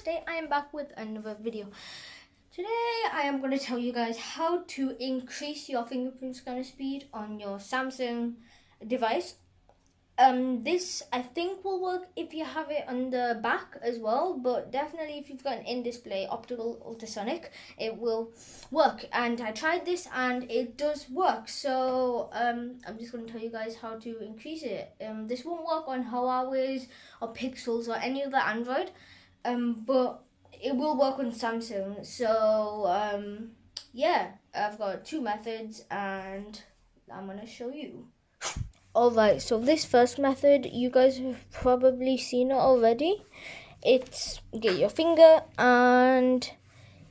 today I am back with another video. Today I am going to tell you guys how to increase your fingerprint scanner speed on your Samsung device. This I think will work if you have it on the back as well, but definitely if you've got an in-display optical ultrasonic, it will work. And I tried this and it does work. So I'm just going to tell you guys how to increase it. This won't work on Huawei's or Pixels or any other Android, but it will work on Samsung. So yeah, I've got two methods and I'm going to show you. Alright, so this first method, you guys have probably seen it already. It's get your finger and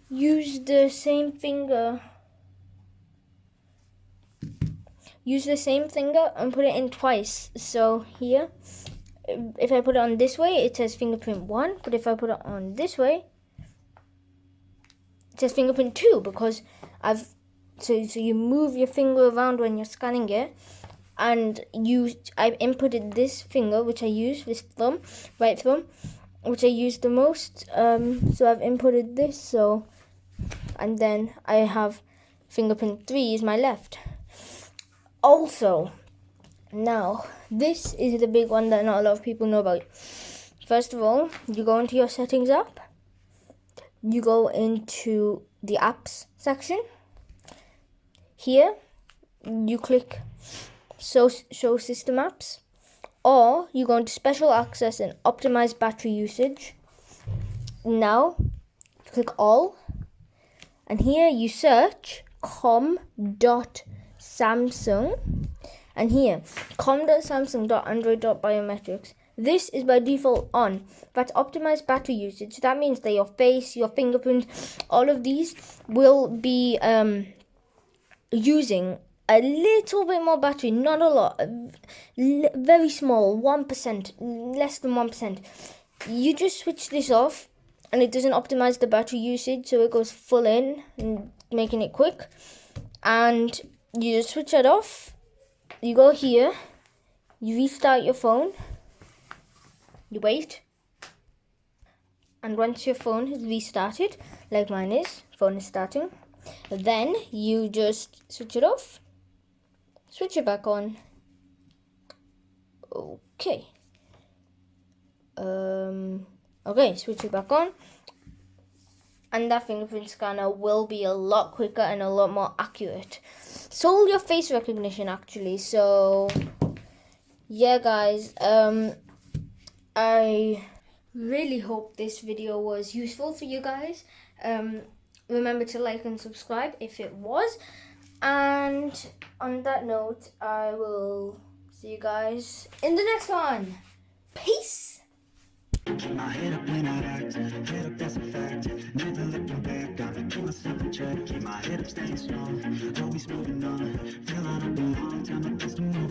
use the same finger. Use the same finger and put it in twice. So here, if I put it on this way, it says fingerprint 1. But if I put it on this way, it says fingerprint 2 because so you move your finger around when you're scanning it. And I inputted this finger, which I use, this thumb, right thumb, which I use the most. So I've inputted this, and then I have fingerprint 3 is my left. Also, now, this is the big one that not a lot of people know about. First of all, you go into your settings app. You go into the apps section. Here, you click show system apps, or you go into special access and optimize battery usage. Now click all, and here you search com.samsung, and here com.samsung.android.biometrics. This is by default on. That's optimized battery usage. That means that your face, your fingerprint, all of these will be using a little bit more battery, not a lot, very small, 1%, less than 1%. You just switch this off and it doesn't optimize the battery usage, so it goes full in, making it quick. And you just switch it off, you go here, you restart your phone, you wait, and once your phone is restarted, like mine is, phone is starting, then you just switch it off, switch it back on. Okay. Okay, switch it back on. And that fingerprint scanner will be a lot quicker and a lot more accurate. So will your face recognition actually. So yeah guys, I really hope this video was useful for you guys. Remember to like and subscribe if it was. And on that note, I will see you guys in the next one. Peace! Keep my head up when I act, head up that's a fact, never looking back, gotta keep myself in check, keep my head up staying strong, always moving on, feel I don't belong, tell my best to move